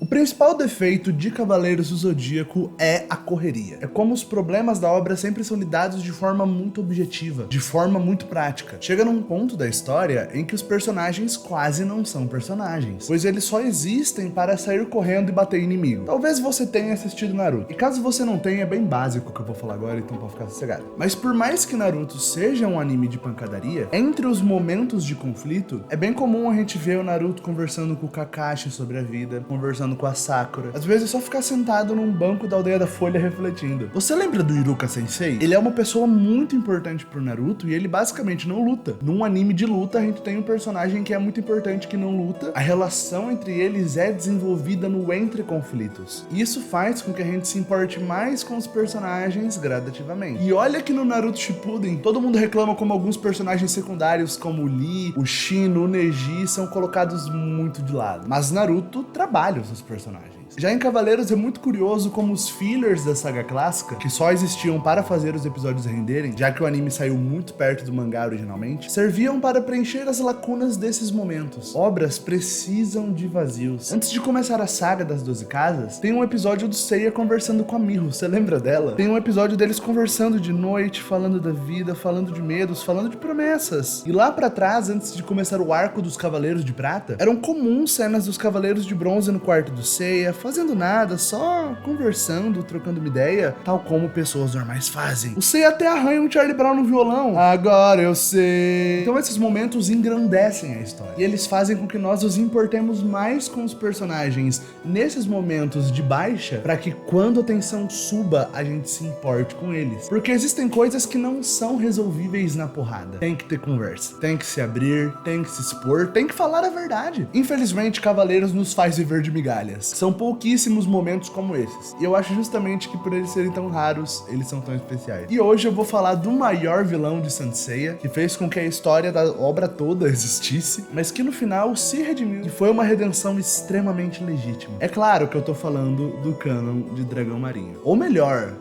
O principal defeito de Cavaleiros do Zodíaco é a correria. É como os problemas da obra sempre são lidados de forma muito objetiva, de forma muito prática. Chega num ponto da história em que os personagens quase não são personagens, pois eles só existem para sair correndo e bater inimigo. Talvez você tenha assistido Naruto, e caso você não tenha, é bem básico o que eu vou falar agora, então pode ficar sossegado. Mas por mais que Naruto seja um anime de pancadaria, entre os momentos de conflito, é bem comum a gente ver o Naruto conversando com o Kakashi sobre a vida, conversando com a Sakura. Às vezes é só ficar sentado num banco da Aldeia da Folha refletindo. Você lembra do Iruka Sensei? Ele é uma pessoa muito importante pro Naruto e ele basicamente não luta. Num anime de luta, a gente tem um personagem que é muito importante que não luta. A relação entre eles é desenvolvida no entre conflitos. E isso faz com que a gente se importe mais com os personagens gradativamente. E olha que no Naruto Shippuden, todo mundo reclama como alguns personagens secundários como o Lee, o Shino, o Neji são colocados muito de lado. Mas Naruto trabalha os seus personagens. Já em Cavaleiros é muito curioso como os fillers da saga clássica, que só existiam para fazer os episódios renderem, já que o anime saiu muito perto do mangá originalmente, serviam para preencher as lacunas desses momentos. Obras precisam de vazios. Antes de começar a saga das 12 casas, tem um episódio do Seiya conversando com a Miho, você lembra dela? Tem um episódio deles conversando de noite, falando da vida, falando de medos, falando de promessas. E lá pra trás, antes de começar o arco dos Cavaleiros de Prata, eram comuns cenas dos Cavaleiros de Bronze no quarto do Seiya, fazendo nada, só conversando, trocando uma ideia, tal como pessoas normais fazem. O Seiya até arranha um Charlie Brown no violão. Agora eu sei. Então esses momentos engrandecem a história. E eles fazem com que nós nos importemos mais com os personagens nesses momentos de baixa, para que quando a tensão suba, a gente se importe com eles. Porque existem coisas que não são resolvíveis na porrada. Tem que ter conversa, tem que se abrir, tem que se expor, tem que falar a verdade. Infelizmente, Cavaleiros nos faz viver de migalhas. São pouquíssimos momentos como esses. E eu acho justamente que por eles serem tão raros, eles são tão especiais. E hoje eu vou falar do maior vilão de Saint Seiya, que fez com que a história da obra toda existisse, mas que no final se redimiu e foi uma redenção extremamente legítima. É claro que eu tô falando do cânon de Dragão Marinho. Ou melhor,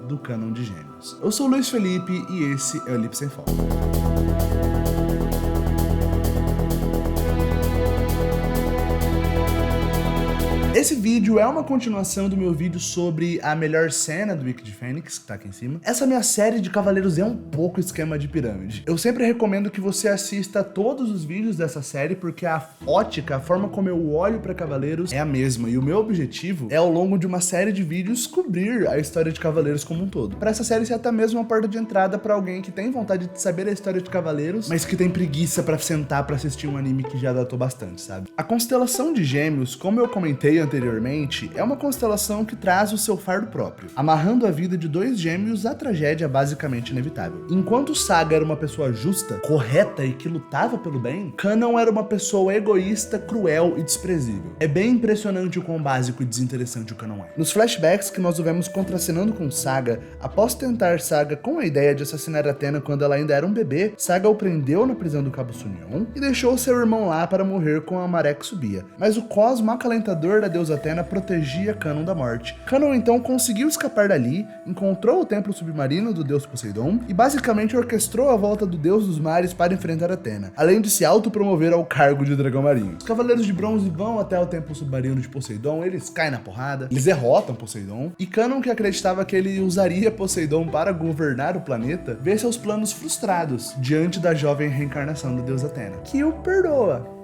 do cânon de Gêmeos. Eu sou o Luiz Felipe e esse é o Lip Sem Foco. Esse vídeo é uma continuação do meu vídeo sobre a melhor cena do Wicked Phoenix, que tá aqui em cima. Essa minha série de Cavaleiros é um pouco esquema de pirâmide. Eu sempre recomendo que você assista todos os vídeos dessa série, porque a ótica, a forma como eu olho pra Cavaleiros é a mesma. E o meu objetivo é, ao longo de uma série de vídeos, cobrir a história de Cavaleiros como um todo. Pra essa série ser até mesmo uma porta de entrada pra alguém que tem vontade de saber a história de Cavaleiros, mas que tem preguiça pra sentar pra assistir um anime que já datou bastante, sabe? A constelação de Gêmeos, como eu comentei anteriormente, é uma constelação que traz o seu fardo próprio, amarrando a vida de dois gêmeos à tragédia basicamente inevitável. Enquanto Saga era uma pessoa justa, correta e que lutava pelo bem, Kanon era uma pessoa egoísta, cruel e desprezível. É bem impressionante o quão básico e desinteressante o Kanon é. Nos flashbacks que nós o vemos contracenando com Saga, após tentar Saga com a ideia de assassinar Athena quando ela ainda era um bebê, Saga o prendeu na prisão do Cabo Sunion e deixou seu irmão lá para morrer com a maré que subia. Mas o cosmo acalentador da deusa Athena protegia Kanon da morte. Kanon então conseguiu escapar dali, encontrou o templo submarino do deus Poseidon e basicamente orquestrou a volta do deus dos mares para enfrentar Athena, além de se autopromover ao cargo de dragão marinho. Os Cavaleiros de Bronze vão até o templo submarino de Poseidon, eles caem na porrada, eles derrotam Poseidon, e Kanon, que acreditava que ele usaria Poseidon para governar o planeta, vê seus planos frustrados diante da jovem reencarnação da deusa Athena, que o perdoa.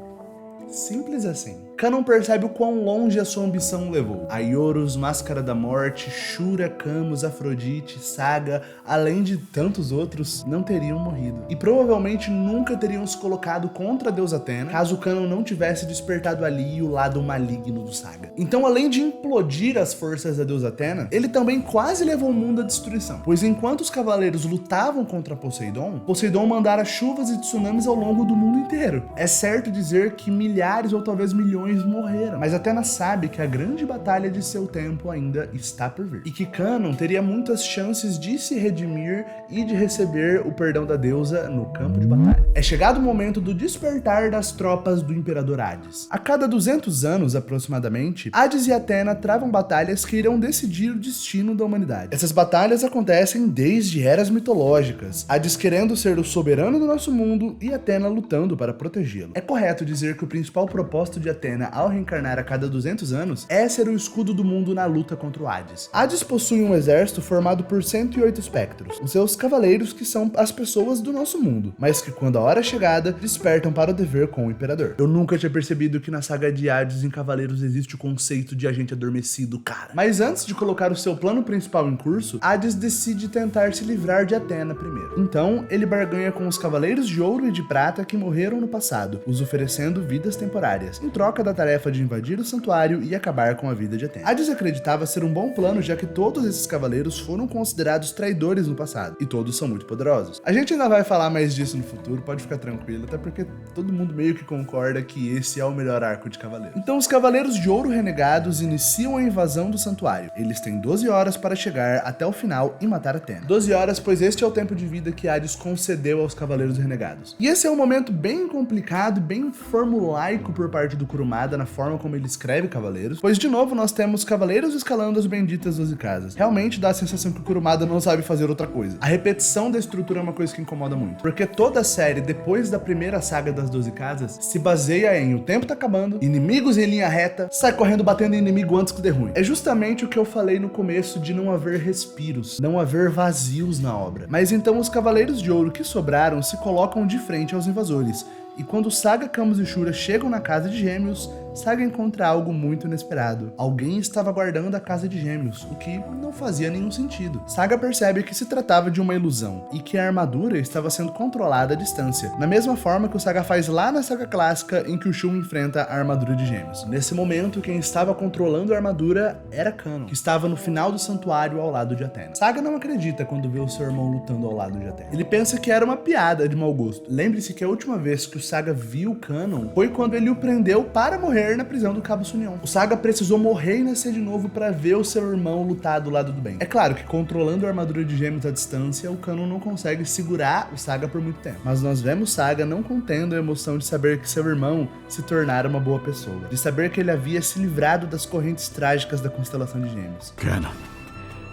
Simples assim. Kanon percebe o quão longe a sua ambição levou. Aioros, Máscara da Morte, Shura, Camus, Afrodite, Saga, além de tantos outros, não teriam morrido. E provavelmente nunca teriam se colocado contra a deusa Athena, caso Kanon não tivesse despertado ali o lado maligno do Saga. Então, além de implodir as forças da deusa Athena, ele também quase levou o mundo à destruição. Pois enquanto os cavaleiros lutavam contra Poseidon, Poseidon mandara chuvas e tsunamis ao longo do mundo inteiro. É certo dizer que milhares ou talvez milhões morreram, mas Athena sabe que a grande batalha de seu tempo ainda está por vir, e que Kanon teria muitas chances de se redimir e de receber o perdão da deusa no campo de batalha. É chegado o momento do despertar das tropas do Imperador Hades. A cada 200 anos, aproximadamente, Hades e Athena travam batalhas que irão decidir o destino da humanidade. Essas batalhas acontecem desde eras mitológicas, Hades querendo ser o soberano do nosso mundo e Athena lutando para protegê-lo. É correto dizer que o principal propósito de Athena Atena ao reencarnar a cada 200 anos é ser o escudo do mundo na luta contra o Hades. Hades possui um exército formado por 108 espectros, os seus cavaleiros, que são as pessoas do nosso mundo, mas que quando a hora é chegada, despertam para o dever com o Imperador. Eu nunca tinha percebido que na saga de Hades em Cavaleiros existe o conceito de agente adormecido, cara. Mas antes de colocar o seu plano principal em curso, Hades decide tentar se livrar de Atena primeiro. Então, ele barganha com os Cavaleiros de Ouro e de Prata que morreram no passado, os oferecendo vidas temporárias, em troca da tarefa de invadir o santuário e acabar com a vida de Atena. Hades acreditava ser um bom plano, já que todos esses cavaleiros foram considerados traidores no passado, e todos são muito poderosos. A gente ainda vai falar mais disso no futuro, pode ficar tranquilo, até porque todo mundo meio que concorda que esse é o melhor arco de cavaleiro. Então os Cavaleiros de Ouro renegados iniciam a invasão do santuário. Eles têm 12 horas para chegar até o final e matar Atena. 12 horas, pois este é o tempo de vida que Hades concedeu aos Cavaleiros renegados. E esse é um momento bem complicado, bem formulaico por parte do Kurumada na forma como ele escreve Cavaleiros, pois de novo nós temos Cavaleiros escalando as benditas 12 casas. Realmente dá a sensação que o Kurumada não sabe fazer outra coisa. A repetição da estrutura é uma coisa que incomoda muito, porque toda a série, depois da primeira saga das 12 casas, se baseia em o tempo tá acabando, inimigos em linha reta, sai correndo batendo em inimigo antes que dê ruim. É justamente o que eu falei no começo de não haver respiros, não haver vazios na obra. Mas então os Cavaleiros de Ouro que sobraram se colocam de frente aos invasores, e quando Saga, Camus e Shura chegam na Casa de Gêmeos, Saga encontra algo muito inesperado. Alguém estava guardando a Casa de Gêmeos, o que não fazia nenhum sentido. Saga percebe que se tratava de uma ilusão, e que a armadura estava sendo controlada à distância, na mesma forma que o Saga faz lá na saga clássica em que o Shun enfrenta a armadura de Gêmeos. Nesse momento, quem estava controlando a armadura era Canon, que estava no final do santuário ao lado de Atena. Saga não acredita quando vê o seu irmão lutando ao lado de Atena. Ele pensa que era uma piada de mau gosto. Lembre-se que a última vez que o Saga viu Canon foi quando ele o prendeu para morrer na prisão do Cabo Sunion. O Saga precisou morrer e nascer de novo para ver o seu irmão lutar do lado do bem. É claro que controlando a armadura de Gêmeos à distância, o Canon não consegue segurar o Saga por muito tempo. Mas nós vemos Saga não contendo a emoção de saber que seu irmão se tornara uma boa pessoa, de saber que ele havia se livrado das correntes trágicas da constelação de Gêmeos. Canon,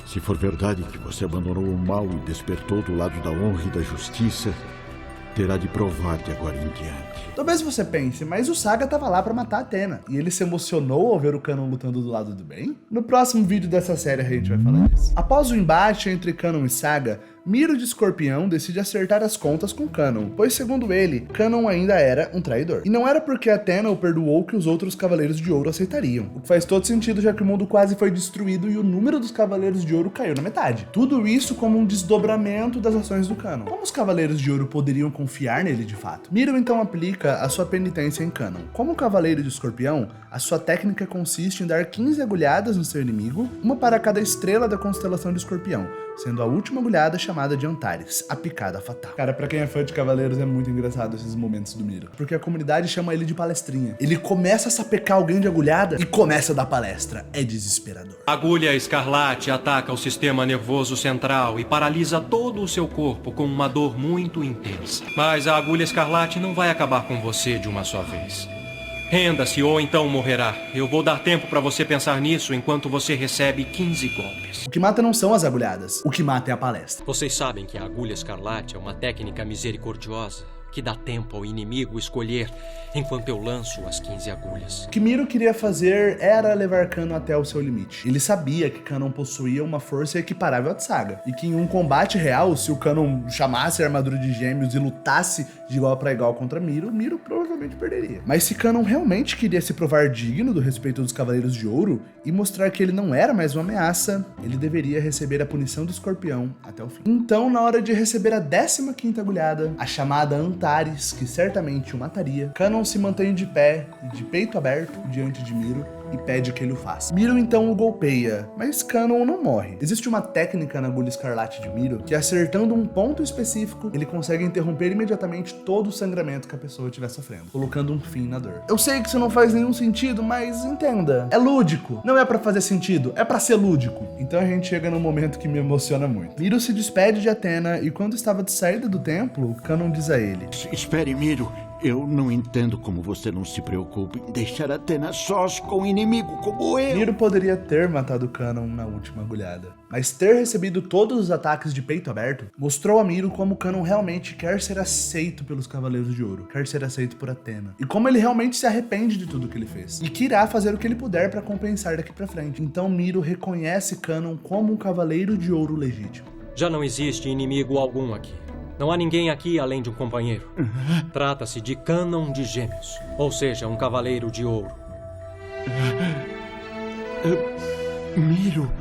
se for verdade que você abandonou o mal e despertou do lado da honra e da justiça, terá de provar de agora em diante. Talvez você pense, mas o Saga tava lá pra matar Atena, e ele se emocionou ao ver o Canon lutando do lado do bem? No próximo vídeo dessa série a gente vai falar disso. Após o embate entre Canon e Saga, Miro de Escorpião decide acertar as contas com Canon, pois segundo ele, Canon ainda era um traidor. E não era porque Atena o perdoou que os outros Cavaleiros de Ouro aceitariam, o que faz todo sentido já que o mundo quase foi destruído e o número dos Cavaleiros de Ouro caiu na metade. Tudo isso como um desdobramento das ações do Canon. Como os Cavaleiros de Ouro poderiam confiar nele de fato? Miro então aplica a sua penitência em Canon. Como Cavaleiro de Escorpião, a sua técnica consiste em dar 15 agulhadas no seu inimigo, uma para cada estrela da constelação de Escorpião, sendo a última agulhada chamada de Antares, a picada fatal. Cara, pra quem é fã de Cavaleiros é muito engraçado esses momentos do Miro, porque a comunidade chama ele de palestrinha. Ele começa a sapecar alguém de agulhada e começa a dar palestra. É desesperador. A agulha escarlate ataca o sistema nervoso central e paralisa todo o seu corpo com uma dor muito intensa. Mas a agulha escarlate não vai acabar com você de uma só vez. Renda-se ou então morrerá. Eu vou dar tempo pra você pensar nisso enquanto você recebe 15 golpes. O que mata não são as agulhadas, o que mata é a palestra. Vocês sabem que a agulha escarlate é uma técnica misericordiosa que dá tempo ao inimigo escolher enquanto eu lanço as 15 agulhas. O que Miro queria fazer era levar Canon até o seu limite. Ele sabia que Canon possuía uma força equiparável à de Saga, e que em um combate real, se o Canon chamasse a armadura de Gêmeos e lutasse de igual para igual contra Miro, Miro provavelmente perderia. Mas se Canon realmente queria se provar digno do respeito dos Cavaleiros de Ouro e mostrar que ele não era mais uma ameaça, ele deveria receber a punição do Escorpião até o fim. Então, na hora de receber a 15ª agulhada, a chamada Antares, que certamente o mataria, Canon se mantém de pé e de peito aberto diante de Miro e pede que ele o faça. Miro então o golpeia, mas Canon não morre. Existe uma técnica na agulha escarlate de Miro que, acertando um ponto específico, ele consegue interromper imediatamente todo o sangramento que a pessoa estiver sofrendo, colocando um fim na dor. Eu sei que isso não faz nenhum sentido, mas entenda, é lúdico. Não é pra fazer sentido, é pra ser lúdico. Então a gente chega num momento que me emociona muito. Miro se despede de Atena e quando estava de saída do templo, Canon diz a ele: Espere, Miro. Eu não entendo como você não se preocupa em deixar Athena sós com um inimigo como eu. Miro poderia ter matado Kanon na última agulhada, mas ter recebido todos os ataques de peito aberto mostrou a Miro como Kanon realmente quer ser aceito pelos Cavaleiros de Ouro, quer ser aceito por Athena, e como ele realmente se arrepende de tudo que ele fez, e que irá fazer o que ele puder para compensar daqui pra frente. Então Miro reconhece Kanon como um Cavaleiro de Ouro legítimo. Já não existe inimigo algum aqui. Não há ninguém aqui além de um companheiro. Trata-se de Kanon de Gêmeos, ou seja, um Cavaleiro de Ouro. Miro...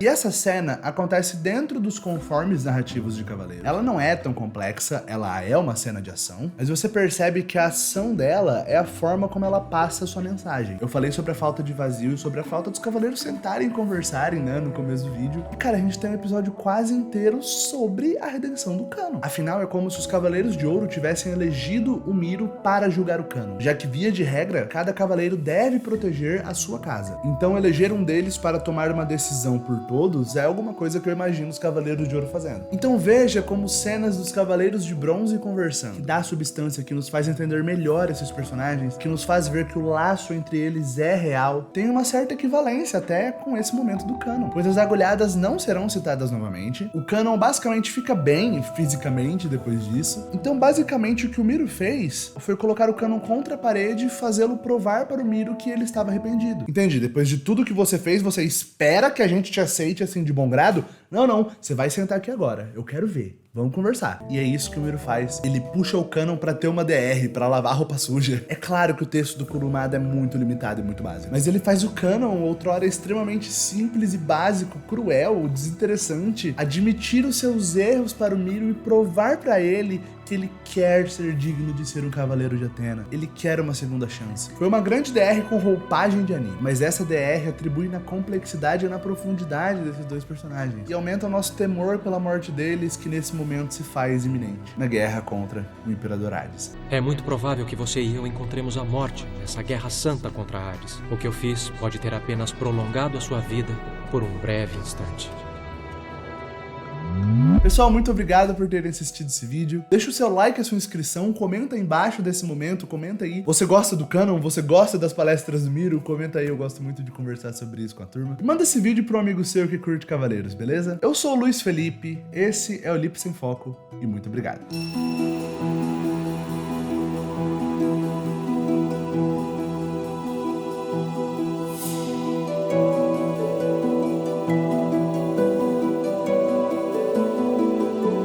E essa cena acontece dentro dos conformes narrativos de Cavaleiro. Ela não é tão complexa, ela é uma cena de ação, mas você percebe que a ação dela é a forma como ela passa a sua mensagem. Eu falei sobre a falta de vazio e sobre a falta dos Cavaleiros sentarem e conversarem, né, no começo do vídeo. E cara, a gente tem um episódio quase inteiro sobre a redenção do Kanon. Afinal, é como se os Cavaleiros de Ouro tivessem elegido o Miro para julgar o Kanon, já que, via de regra, cada cavaleiro deve proteger a sua casa. Então, eleger um deles para tomar uma decisão por todos é alguma coisa que eu imagino os Cavaleiros de Ouro fazendo. Então veja como cenas dos Cavaleiros de Bronze conversando, que dá substância, que nos faz entender melhor esses personagens, que nos faz ver que o laço entre eles é real, tem uma certa equivalência até com esse momento do Kanon, pois as agulhadas não serão citadas novamente, o Kanon basicamente fica bem fisicamente depois disso. Então basicamente o que o Miro fez foi colocar o Kanon contra a parede e fazê-lo provar para o Miro que ele estava arrependido. Entende? Depois de tudo que você fez, você espera que a gente te aceite assim de bom grado? Não, você vai sentar aqui agora, eu quero ver. Vamos conversar. E é isso que o Miro faz. Ele puxa o Kanon pra ter uma DR, pra lavar roupa suja. É claro que o texto do Kurumada é muito limitado e muito básico, mas ele faz o Kanon, outrora extremamente simples e básico, cruel, desinteressante, admitir os seus erros para o Miro e provar pra ele que ele quer ser digno de ser um Cavaleiro de Athena. Ele quer uma segunda chance. Foi uma grande DR com roupagem de anime, mas essa DR atribui na complexidade e na profundidade desses dois personagens, e aumenta o nosso temor pela morte deles, que nesse momento se faz iminente, na guerra contra o Imperador Hades. É muito provável que você e eu encontremos a morte nessa guerra santa contra Hades. O que eu fiz pode ter apenas prolongado a sua vida por um breve instante. Pessoal, muito obrigado por terem assistido esse vídeo. Deixa o seu like, a sua inscrição, comenta aí embaixo desse momento, comenta aí. Você gosta do Kanon? Você gosta das palestras do Miro? Comenta aí, eu gosto muito de conversar sobre isso com a turma. E manda esse vídeo pro amigo seu que curte Cavaleiros, beleza? Eu sou o Luiz Felipe, esse é o Lipe Sem Foco e muito obrigado.